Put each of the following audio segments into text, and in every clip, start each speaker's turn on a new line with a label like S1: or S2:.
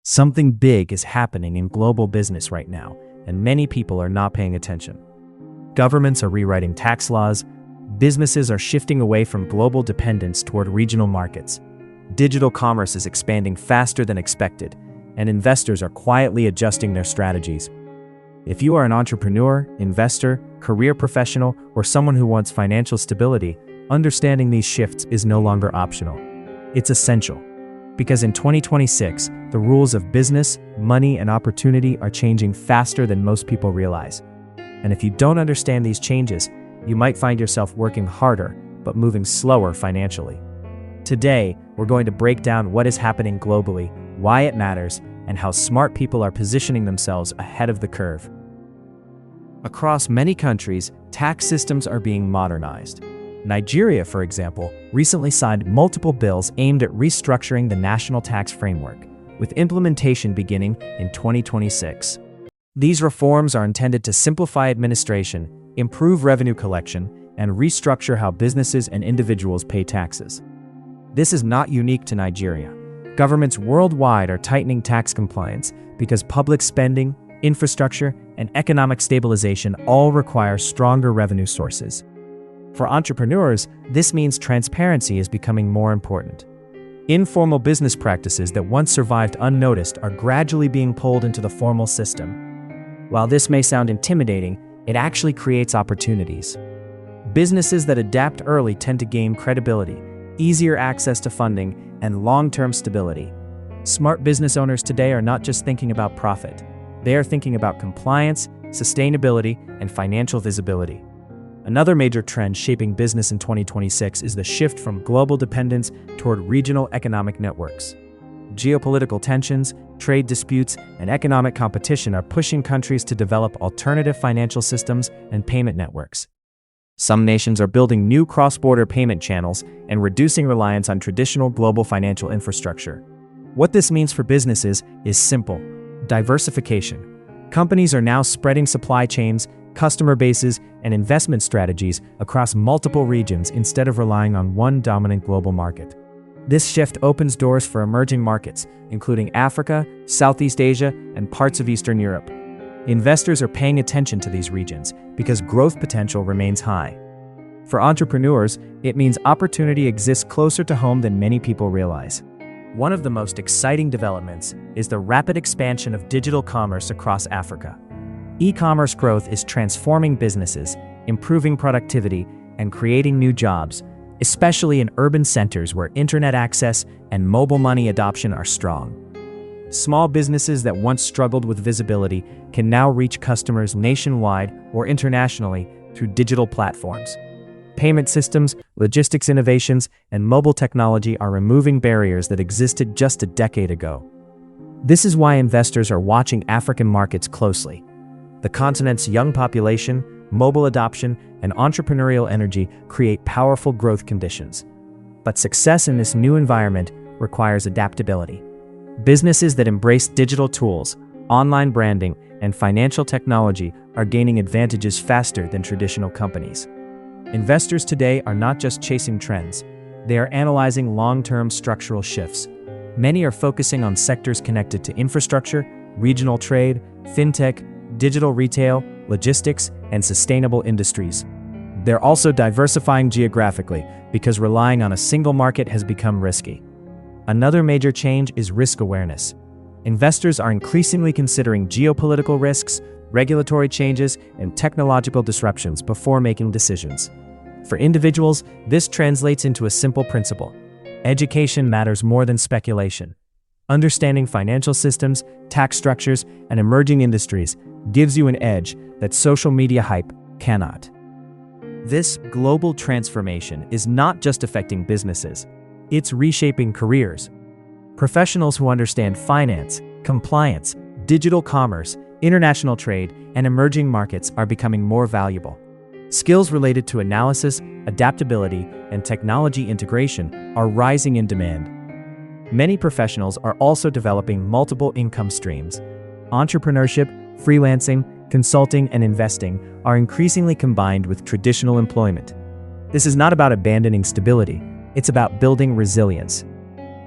S1: Something big is happening in global business right now, and many people are not paying attention. Governments are rewriting tax laws, businesses are shifting away from global dependence toward regional markets. Digital commerce is expanding faster than expected, and investors are quietly adjusting their strategies. If you are an entrepreneur, investor, career professional, or someone who wants financial stability, understanding these shifts is no longer optional. It's essential. Because in 2026, the rules of business, money, and opportunity are changing faster than most people realize. And if you don't understand these changes, you might find yourself working harder, but moving slower financially. Today, we're going to break down what is happening globally, why it matters, and how smart people are positioning themselves ahead of the curve. Across many countries, tax systems are being modernized. Nigeria, for example, recently signed multiple bills aimed at restructuring the national tax framework, with implementation beginning in 2026. These reforms are intended to simplify administration, improve revenue collection, and restructure how businesses and individuals pay taxes. This is not unique to Nigeria. Governments worldwide are tightening tax compliance because public spending, infrastructure, and economic stabilization all require stronger revenue sources. For entrepreneurs, this means transparency is becoming more important. Informal business practices that once survived unnoticed are gradually being pulled into the formal system. While this may sound intimidating, it actually creates opportunities. Businesses that adapt early tend to gain credibility, easier access to funding, and long-term stability. Smart business owners today are not just thinking about profit. They are thinking about compliance, sustainability, and financial visibility. Another major trend shaping business in 2026 is the shift from global dependence toward regional economic networks. Geopolitical tensions, trade disputes, and economic competition are pushing countries to develop alternative financial systems and payment networks. Some nations are building new cross-border payment channels and reducing reliance on traditional global financial infrastructure. What this means for businesses is simple: diversification. Companies are now spreading supply chains, customer bases, and investment strategies across multiple regions instead of relying on one dominant global market. This shift opens doors for emerging markets, including Africa, Southeast Asia, and parts of Eastern Europe. Investors are paying attention to these regions because growth potential remains high. For entrepreneurs, it means opportunity exists closer to home than many people realize. One of the most exciting developments is the rapid expansion of digital commerce across Africa. E-commerce growth is transforming businesses, improving productivity, and creating new jobs, especially in urban centers where internet access and mobile money adoption are strong. Small businesses that once struggled with visibility can now reach customers nationwide or internationally through digital platforms. Payment systems, logistics innovations, and mobile technology are removing barriers that existed just a decade ago. This is why investors are watching African markets closely. The continent's young population, mobile adoption, and entrepreneurial energy create powerful growth conditions. But success in this new environment requires adaptability. Businesses that embrace digital tools, online branding, and financial technology are gaining advantages faster than traditional companies. Investors today are not just chasing trends, they are analyzing long-term structural shifts. Many are focusing on sectors connected to infrastructure, regional trade, fintech, digital retail, logistics, and sustainable industries. They're also diversifying geographically because relying on a single market has become risky. Another major change is risk awareness. Investors are increasingly considering geopolitical risks, regulatory changes, and technological disruptions before making decisions. For individuals, this translates into a simple principle: education matters more than speculation. Understanding financial systems, tax structures, and emerging industries gives you an edge that social media hype cannot. This global transformation is not just affecting businesses, it's reshaping careers. Professionals who understand finance, compliance, digital commerce, international trade, and emerging markets are becoming more valuable. Skills related to analysis, adaptability, and technology integration are rising in demand. Many professionals are also developing multiple income streams. Entrepreneurship, freelancing, consulting, and investing are increasingly combined with traditional employment. This is not about abandoning stability, it's about building resilience.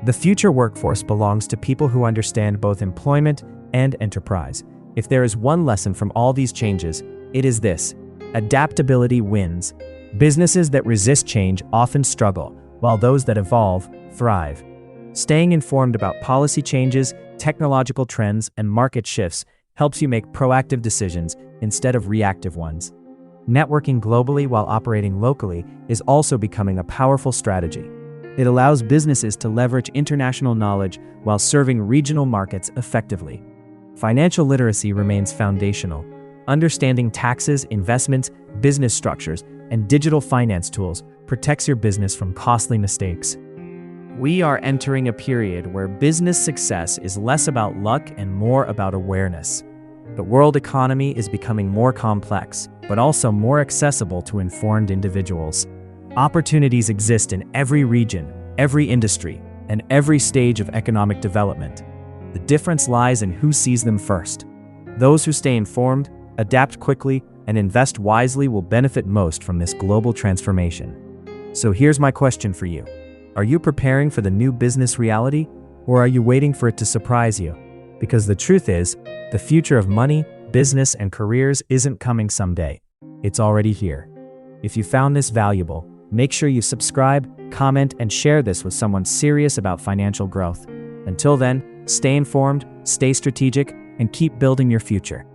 S1: The future workforce belongs to people who understand both employment and enterprise. If there is one lesson from all these changes, it is this: adaptability wins. Businesses that resist change often struggle, while those that evolve thrive. Staying informed about policy changes, technological trends, and market shifts helps you make proactive decisions instead of reactive ones. Networking globally while operating locally is also becoming a powerful strategy. It allows businesses to leverage international knowledge while serving regional markets effectively. Financial literacy remains foundational. Understanding taxes, investments, business structures, and digital finance tools protects your business from costly mistakes. We are entering a period where business success is less about luck and more about awareness. The world economy is becoming more complex, but also more accessible to informed individuals. Opportunities exist in every region, every industry, and every stage of economic development. The difference lies in who sees them first. Those who stay informed, adapt quickly, and invest wisely will benefit most from this global transformation. So here's my question for you. Are you preparing for the new business reality, or are you waiting for it to surprise you? Because the truth is, the future of money, business, and careers isn't coming someday. It's already here. If you found this valuable, make sure you subscribe, comment, and share this with someone serious about financial growth. Until then, stay informed, stay strategic, and keep building your future.